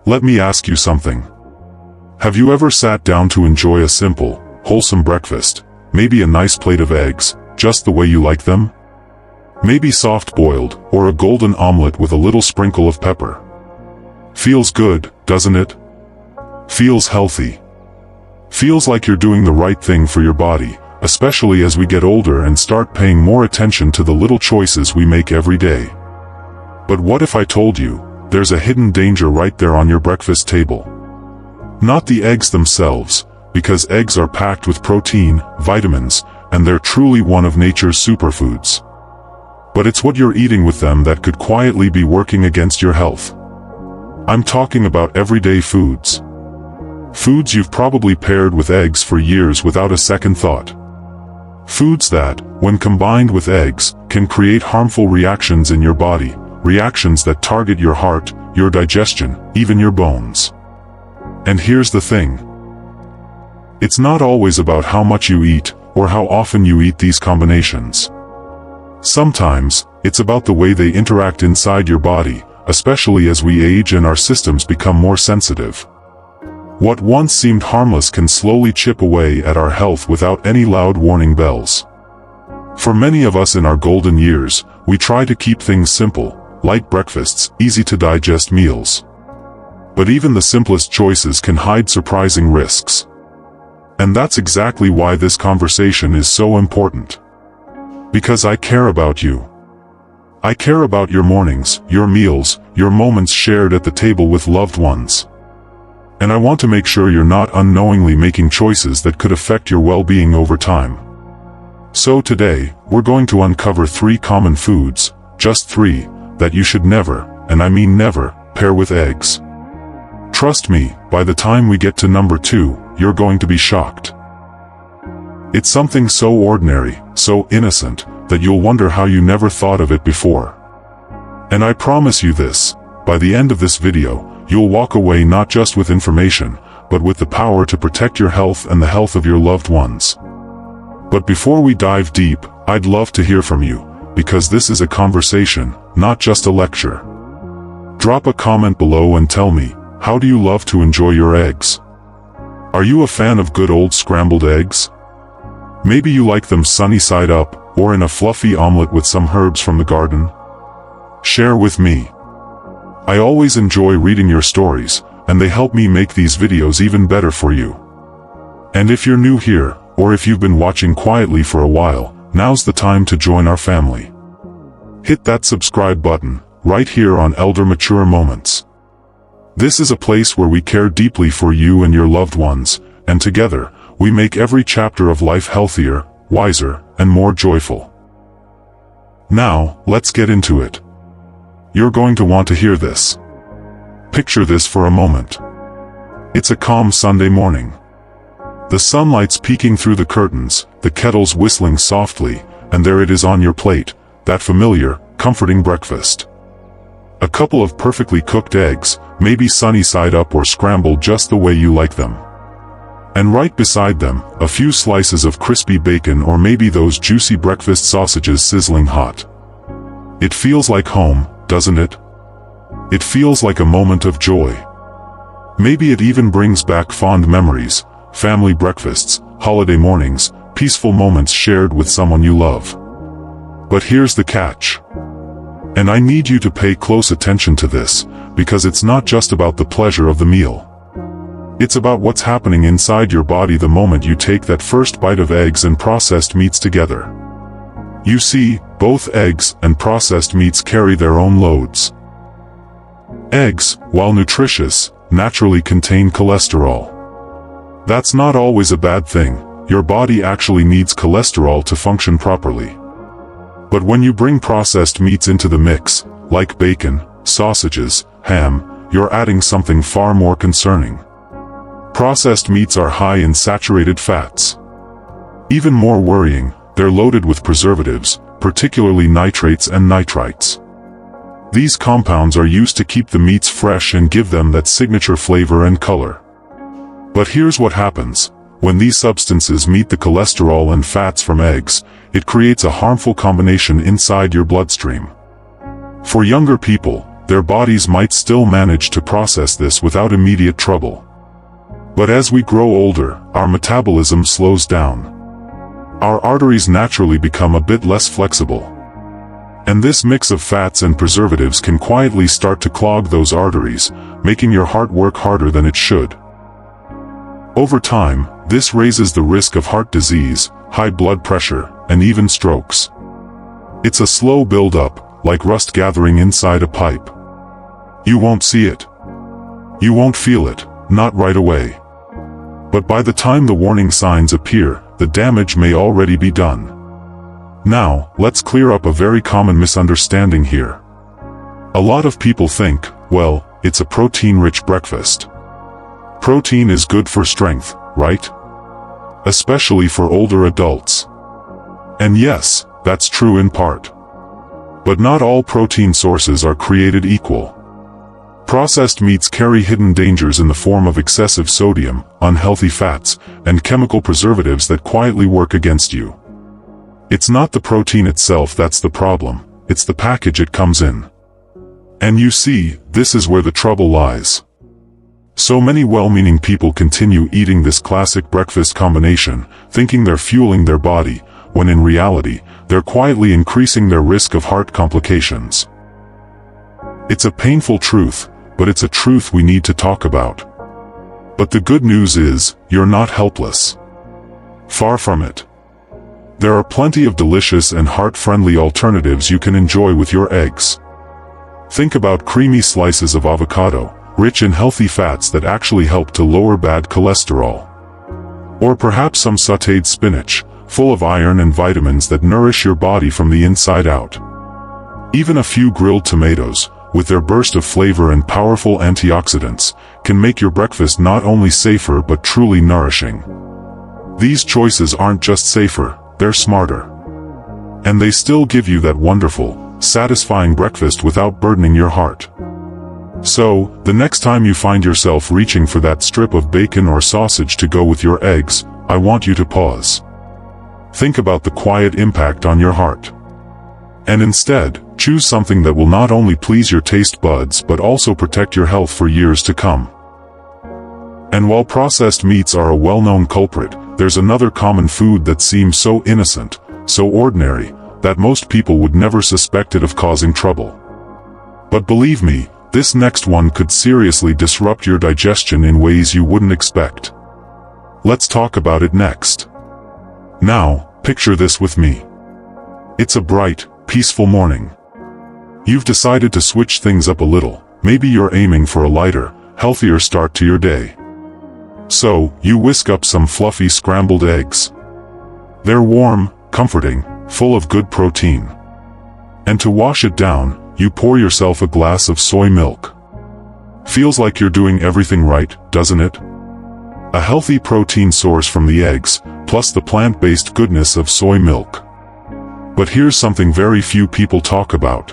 let me ask you something. Have you ever sat down to enjoy a simple, wholesome breakfast, maybe a nice plate of eggs, just the way you like them? Maybe soft-boiled, or a golden omelet with a little sprinkle of pepper. Feels good, doesn't it? Feels healthy. Feels like you're doing the right thing for your body, especially as we get older and start paying more attention to the little choices we make every day. But what if I told you, there's a hidden danger right there on your breakfast table? Not the eggs themselves, because eggs are packed with protein, vitamins, and they're truly one of nature's superfoods. But it's what you're eating with them that could quietly be working against your health. I'm talking about everyday foods. Foods you've probably paired with eggs for years without a second thought. Foods that, when combined with eggs, can create harmful reactions in your body, reactions that target your heart, your digestion, even your bones. And here's the thing. It's not always about how much you eat, or how often you eat these combinations. Sometimes, it's about the way they interact inside your body, especially as we age and our systems become more sensitive. What once seemed harmless can slowly chip away at our health without any loud warning bells. For many of us in our golden years, we try to keep things simple, light breakfasts, easy-to-digest meals. But even the simplest choices can hide surprising risks. And that's exactly why this conversation is so important. Because I care about you. I care about your mornings, your meals, your moments shared at the table with loved ones. And I want to make sure you're not unknowingly making choices that could affect your well-being over time. So today, we're going to uncover 3 common foods, just 3, that you should never, and I mean never, pair with eggs. Trust me, by the time we get to number 2, you're going to be shocked. It's something so ordinary, so innocent, that you'll wonder how you never thought of it before. And I promise you this, by the end of this video, you'll walk away not just with information, but with the power to protect your health and the health of your loved ones. But before we dive deep, I'd love to hear from you, because this is a conversation, not just a lecture. Drop a comment below and tell me, how do you love to enjoy your eggs? Are you a fan of good old scrambled eggs? Maybe you like them sunny side up, or in a fluffy omelet with some herbs from the garden? Share with me. I always enjoy reading your stories, and they help me make these videos even better for you. And if you're new here, or if you've been watching quietly for a while, now's the time to join our family. Hit that subscribe button, right here on Elder Mature Moments. This is a place where we care deeply for you and your loved ones, and together, we make every chapter of life healthier, wiser, and more joyful. Now, let's get into it. You're going to want to hear this. Picture this for a moment. It's a calm Sunday morning. The sunlight's peeking through the curtains, the kettle's whistling softly, and there it is on your plate, that familiar, comforting breakfast. A couple of perfectly cooked eggs, maybe sunny side up or scrambled just the way you like them. And right beside them, a few slices of crispy bacon or maybe those juicy breakfast sausages sizzling hot. It feels like home, doesn't it? It feels like a moment of joy. Maybe it even brings back fond memories, family breakfasts, holiday mornings, peaceful moments shared with someone you love. But here's the catch. And I need you to pay close attention to this, because it's not just about the pleasure of the meal. It's about what's happening inside your body the moment you take that first bite of eggs and processed meats together. You see, both eggs and processed meats carry their own loads. Eggs, while nutritious, naturally contain cholesterol. That's not always a bad thing. Your body actually needs cholesterol to function properly. But when you bring processed meats into the mix, like bacon, sausages, ham, you're adding something far more concerning. Processed meats are high in saturated fats. Even more worrying, they're loaded with preservatives, particularly nitrates and nitrites. These compounds are used to keep the meats fresh and give them that signature flavor and color. But here's what happens. When these substances meet the cholesterol and fats from eggs, it creates a harmful combination inside your bloodstream. For younger people, their bodies might still manage to process this without immediate trouble. But as we grow older, our metabolism slows down. Our arteries naturally become a bit less flexible. And this mix of fats and preservatives can quietly start to clog those arteries, making your heart work harder than it should. Over time, this raises the risk of heart disease, high blood pressure, and even strokes. It's a slow build-up, like rust gathering inside a pipe. You won't see it. You won't feel it, not right away. But by the time the warning signs appear, the damage may already be done. Now, let's clear up a very common misunderstanding here. A lot of people think, well, it's a protein-rich breakfast. Protein is good for strength, right? Especially for older adults. And yes, that's true in part. But not all protein sources are created equal. Processed meats carry hidden dangers in the form of excessive sodium, unhealthy fats, and chemical preservatives that quietly work against you. It's not the protein itself that's the problem, it's the package it comes in. And you see, this is where the trouble lies. So many well-meaning people continue eating this classic breakfast combination, thinking they're fueling their body, when in reality, they're quietly increasing their risk of heart complications. It's a painful truth, but it's a truth we need to talk about. But the good news is, you're not helpless. Far from it. There are plenty of delicious and heart-friendly alternatives you can enjoy with your eggs. Think about creamy slices of avocado, rich in healthy fats that actually help to lower bad cholesterol. Or perhaps some sautéed spinach, full of iron and vitamins that nourish your body from the inside out. Even a few grilled tomatoes, with their burst of flavor and powerful antioxidants, can make your breakfast not only safer but truly nourishing. These choices aren't just safer, they're smarter. And they still give you that wonderful, satisfying breakfast without burdening your heart. So, the next time you find yourself reaching for that strip of bacon or sausage to go with your eggs, I want you to pause. Think about the quiet impact on your heart. And instead, choose something that will not only please your taste buds but also protect your health for years to come. And while processed meats are a well-known culprit, there's another common food that seems so innocent, so ordinary, that most people would never suspect it of causing trouble. But believe me, this next one could seriously disrupt your digestion in ways you wouldn't expect. Let's talk about it next. Now, picture this with me. It's a bright, peaceful morning. You've decided to switch things up a little. Maybe you're aiming for a lighter, healthier start to your day. So, you whisk up some fluffy scrambled eggs. They're warm, comforting, full of good protein. And to wash it down, you pour yourself a glass of soy milk. Feels like you're doing everything right, doesn't it? A healthy protein source from the eggs, plus the plant-based goodness of soy milk. But here's something very few people talk about.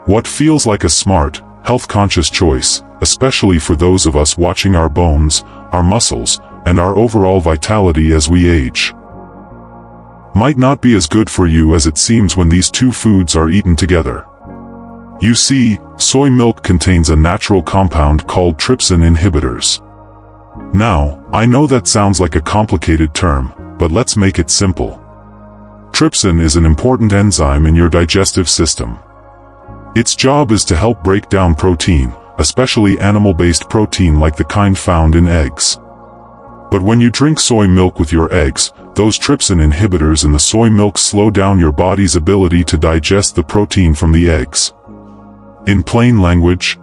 What feels like a smart, health-conscious choice, especially for those of us watching our bones, our muscles, and our overall vitality as we age, might not be as good for you as it seems when these two foods are eaten together. You see, soy milk contains a natural compound called trypsin inhibitors. Now, I know that sounds like a complicated term, but let's make it simple. Trypsin is an important enzyme in your digestive system. Its job is to help break down protein, especially animal-based protein like the kind found in eggs. But when you drink soy milk with your eggs, those trypsin inhibitors in the soy milk slow down your body's ability to digest the protein from the eggs. In plain language,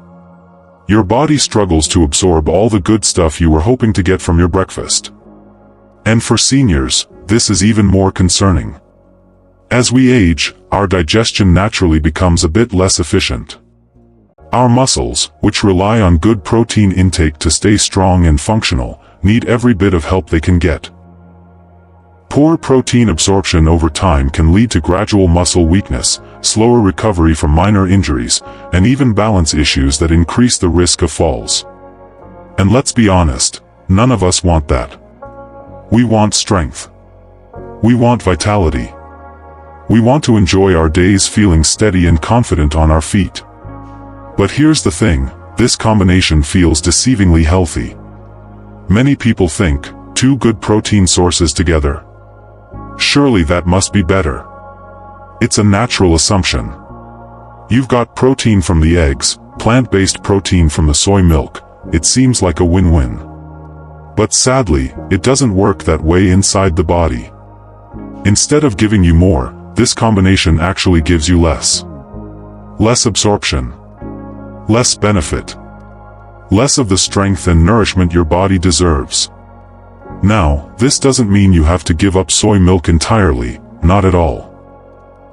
your body struggles to absorb all the good stuff you were hoping to get from your breakfast. And for seniors, this is even more concerning. As we age, our digestion naturally becomes a bit less efficient. Our muscles, which rely on good protein intake to stay strong and functional, need every bit of help they can get. Poor protein absorption over time can lead to gradual muscle weakness, slower recovery from minor injuries, and even balance issues that increase the risk of falls. And let's be honest, none of us want that. We want strength. We want vitality. We want to enjoy our days feeling steady and confident on our feet. But here's the thing, this combination feels deceivingly healthy. Many people think, 2 good protein sources together. Surely that must be better. It's a natural assumption. You've got protein from the eggs, plant-based protein from the soy milk. It seems like a win-win. But sadly, it doesn't work that way inside the body. Instead of giving you more, this combination actually gives you less. Less absorption. Less benefit. Less of the strength and nourishment your body deserves. Now, this doesn't mean you have to give up soy milk entirely, not at all.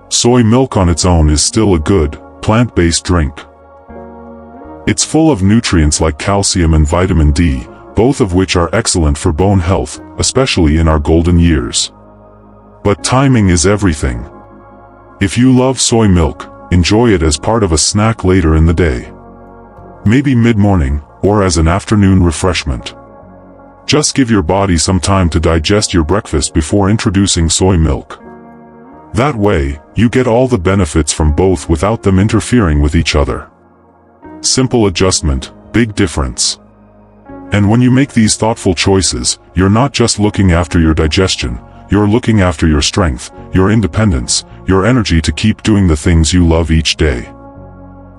Soy milk on its own is still a good, plant-based drink. It's full of nutrients like calcium and vitamin D, both of which are excellent for bone health, especially in our golden years. But timing is everything. If you love soy milk, enjoy it as part of a snack later in the day. Maybe mid-morning, or as an afternoon refreshment. Just give your body some time to digest your breakfast before introducing soy milk. That way, you get all the benefits from both without them interfering with each other. Simple adjustment, big difference. And when you make these thoughtful choices, you're not just looking after your digestion, you're looking after your strength, your independence, your energy to keep doing the things you love each day.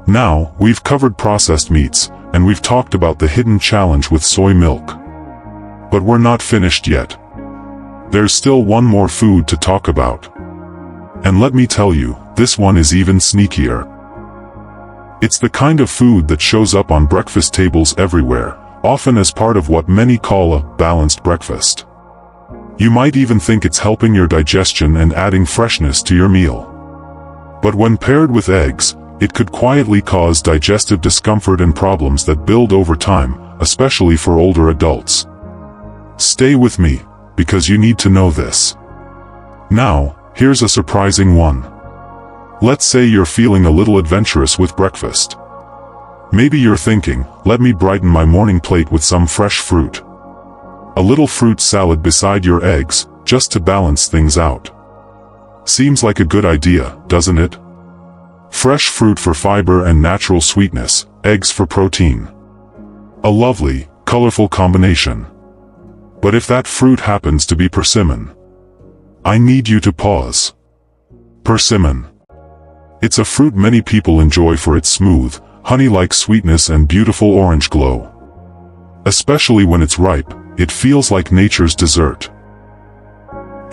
Now, we've covered processed meats, and we've talked about the hidden challenge with soy milk. But we're not finished yet. There's still one more food to talk about. And let me tell you, this one is even sneakier. It's the kind of food that shows up on breakfast tables everywhere, often as part of what many call a balanced breakfast. You might even think it's helping your digestion and adding freshness to your meal. But when paired with eggs, it could quietly cause digestive discomfort and problems that build over time, especially for older adults. Stay with me, because you need to know this. Now, here's a surprising one. Let's say you're feeling a little adventurous with breakfast. Maybe you're thinking, let me brighten my morning plate with some fresh fruit. A little fruit salad beside your eggs, just to balance things out. Seems like a good idea, doesn't it? Fresh fruit for fiber and natural sweetness, eggs for protein. A lovely, colorful combination. But if that fruit happens to be persimmon, I need you to pause. Persimmon. It's a fruit many people enjoy for its smooth, honey-like sweetness and beautiful orange glow. Especially when it's ripe, it feels like nature's dessert.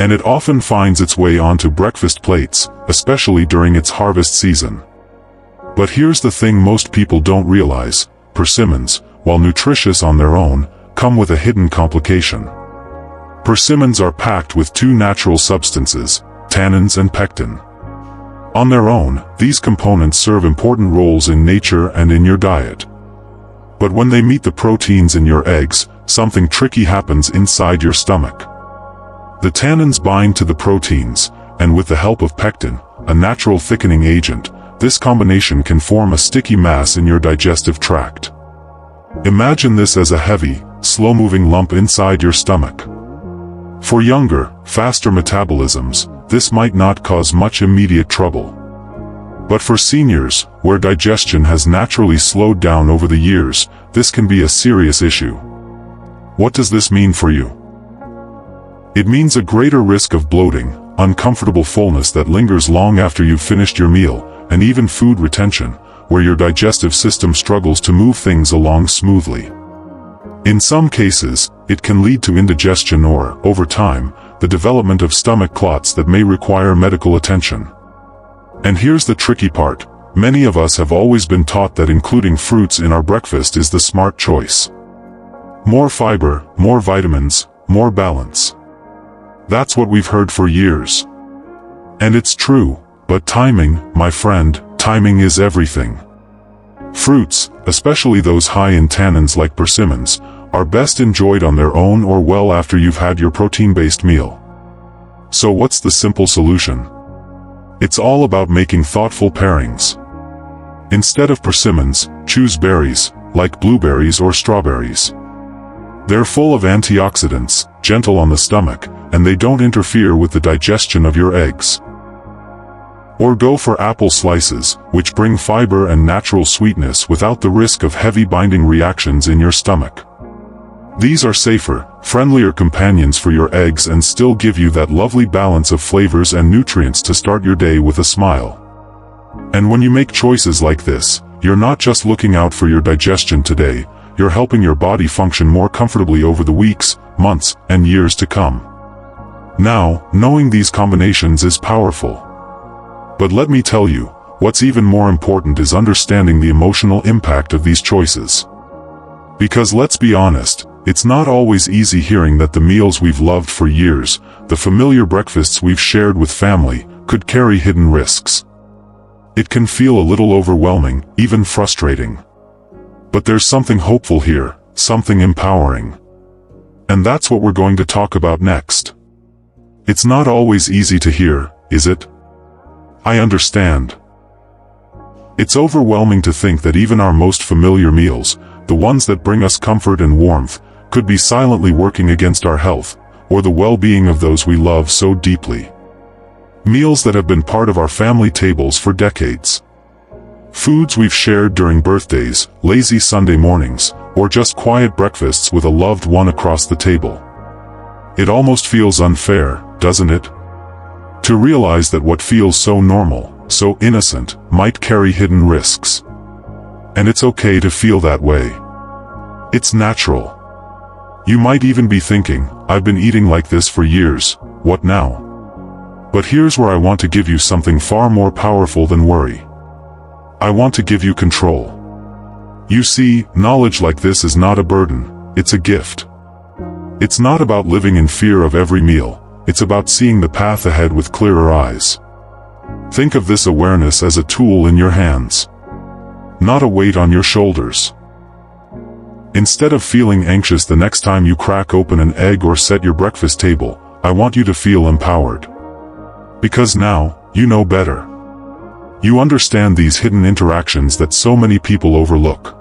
And it often finds its way onto breakfast plates, especially during its harvest season. But here's the thing most people don't realize, persimmons, while nutritious on their own, come with a hidden complication. Persimmons are packed with 2 natural substances, tannins and pectin. On their own, these components serve important roles in nature and in your diet. But when they meet the proteins in your eggs, something tricky happens inside your stomach. The tannins bind to the proteins, and with the help of pectin, a natural thickening agent, this combination can form a sticky mass in your digestive tract. Imagine this as a heavy, slow-moving lump inside your stomach. For younger, faster metabolisms, this might not cause much immediate trouble. But for seniors, where digestion has naturally slowed down over the years, this can be a serious issue. What does this mean for you? It means a greater risk of bloating, uncomfortable fullness that lingers long after you've finished your meal, and even food retention, where your digestive system struggles to move things along smoothly. In some cases, it can lead to indigestion or, over time, the development of stomach clots that may require medical attention. And here's the tricky part. Many of us have always been taught that including fruits in our breakfast is the smart choice. More fiber, more vitamins, more balance. That's what we've heard for years. And it's true, but timing, my friend, timing is everything. Fruits, especially those high in tannins like persimmons, are best enjoyed on their own or well after you've had your protein-based meal. So what's the simple solution? It's all about making thoughtful pairings. Instead of persimmons, choose berries, like blueberries or strawberries. They're full of antioxidants, gentle on the stomach, and they don't interfere with the digestion of your eggs. Or go for apple slices, which bring fiber and natural sweetness without the risk of heavy binding reactions in your stomach. These are safer, friendlier companions for your eggs and still give you that lovely balance of flavors and nutrients to start your day with a smile. And when you make choices like this, you're not just looking out for your digestion today, you're helping your body function more comfortably over the weeks, months, and years to come. Now, knowing these combinations is powerful. But let me tell you, what's even more important is understanding the emotional impact of these choices. Because let's be honest, it's not always easy hearing that the meals we've loved for years, the familiar breakfasts we've shared with family, could carry hidden risks. It can feel a little overwhelming, even frustrating. But there's something hopeful here, something empowering. And that's what we're going to talk about next. It's not always easy to hear, is it? I understand. It's overwhelming to think that even our most familiar meals, the ones that bring us comfort and warmth, could be silently working against our health, or the well-being of those we love so deeply. Meals that have been part of our family tables for decades. Foods we've shared during birthdays, lazy Sunday mornings, or just quiet breakfasts with a loved one across the table. It almost feels unfair, doesn't it? To realize that what feels so normal, so innocent, might carry hidden risks. And it's okay to feel that way. It's natural. You might even be thinking, I've been eating like this for years, what now? But here's where I want to give you something far more powerful than worry. I want to give you control. You see, knowledge like this is not a burden, it's a gift. It's not about living in fear of every meal, it's about seeing the path ahead with clearer eyes. Think of this awareness as a tool in your hands, not a weight on your shoulders. Instead of feeling anxious the next time you crack open an egg or set your breakfast table, I want you to feel empowered. Because now, you know better. You understand these hidden interactions that so many people overlook.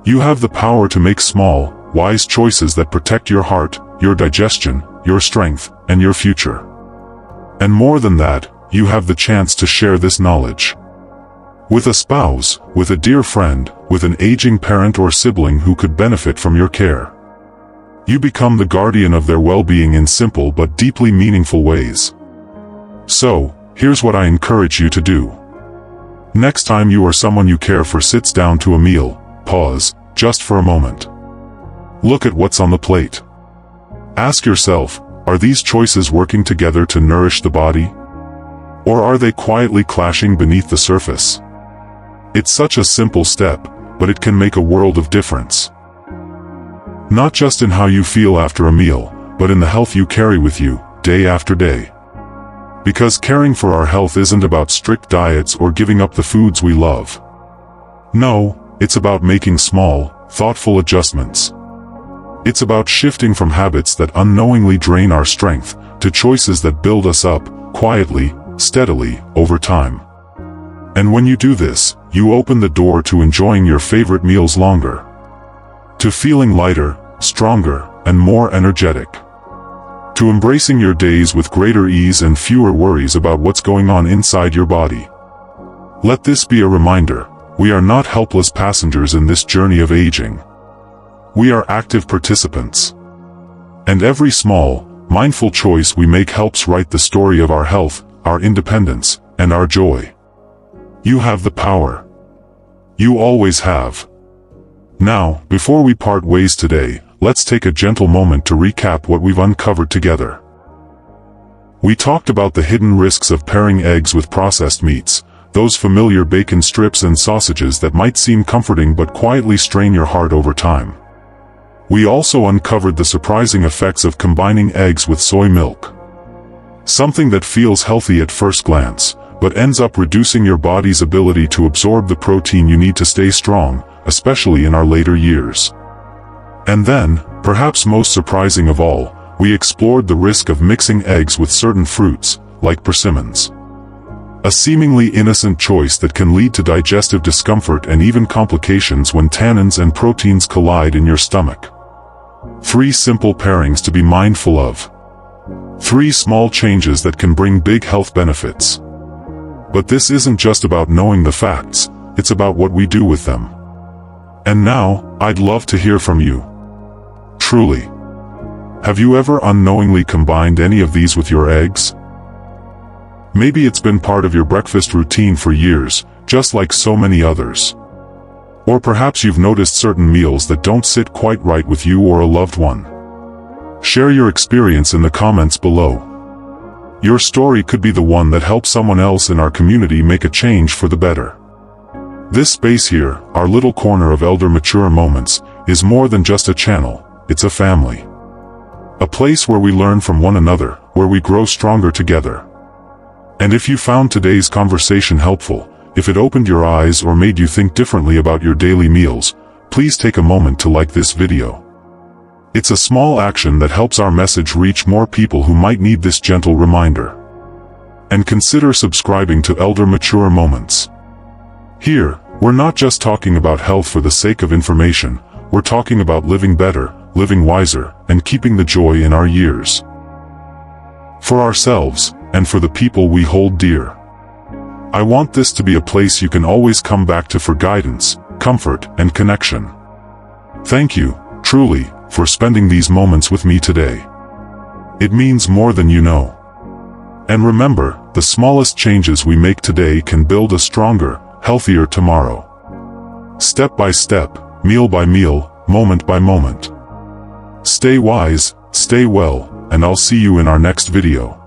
You have the power to make small, wise choices that protect your heart, your digestion, your strength, and your future. And more than that, you have the chance to share this knowledge. With a spouse, with a dear friend, with an aging parent or sibling who could benefit from your care. You become the guardian of their well-being in simple but deeply meaningful ways. So, here's what I encourage you to do. Next time you or someone you care for sits down to a meal, pause, just for a moment. Look at what's on the plate. Ask yourself, are these choices working together to nourish the body? Or are they quietly clashing beneath the surface? It's such a simple step, but it can make a world of difference. Not just in how you feel after a meal, but in the health you carry with you, day after day. Because caring for our health isn't about strict diets or giving up the foods we love. No, it's about making small, thoughtful adjustments. It's about shifting from habits that unknowingly drain our strength, to choices that build us up, quietly, steadily, over time. And when you do this, you open the door to enjoying your favorite meals longer. To feeling lighter, stronger, and more energetic. To embracing your days with greater ease and fewer worries about what's going on inside your body. Let this be a reminder, we are not helpless passengers in this journey of aging. We are active participants. And every small, mindful choice we make helps write the story of our health, our independence, and our joy. You have the power. You always have. Now, before we part ways today, let's take a gentle moment to recap what we've uncovered together. We talked about the hidden risks of pairing eggs with processed meats, those familiar bacon strips and sausages that might seem comforting but quietly strain your heart over time. We also uncovered the surprising effects of combining eggs with soy milk. Something that feels healthy at first glance, but ends up reducing your body's ability to absorb the protein you need to stay strong, especially in our later years. And then, perhaps most surprising of all, we explored the risk of mixing eggs with certain fruits, like persimmons. A seemingly innocent choice that can lead to digestive discomfort and even complications when tannins and proteins collide in your stomach. 3 simple pairings to be mindful of. 3 small changes that can bring big health benefits. But this isn't just about knowing the facts, it's about what we do with them. And now, I'd love to hear from you. Truly. Have you ever unknowingly combined any of these with your eggs? Maybe it's been part of your breakfast routine for years, just like so many others. Or perhaps you've noticed certain meals that don't sit quite right with you or a loved one. Share your experience in the comments below. Your story could be the one that helps someone else in our community make a change for the better. This space here, our little corner of elder mature moments, is more than just a channel, it's a family. A place where we learn from one another, where we grow stronger together. And if you found today's conversation helpful, if it opened your eyes or made you think differently about your daily meals, please take a moment to like this video. It's a small action that helps our message reach more people who might need this gentle reminder. And consider subscribing to Elder Mature Moments. Here, we're not just talking about health for the sake of information, we're talking about living better, living wiser, and keeping the joy in our years. For ourselves, and for the people we hold dear. I want this to be a place you can always come back to for guidance, comfort, and connection. Thank you, truly, for spending these moments with me today. It means more than you know. And remember, the smallest changes we make today can build a stronger, healthier tomorrow. Step by step, meal by meal, moment by moment. Stay wise, stay well, and I'll see you in our next video.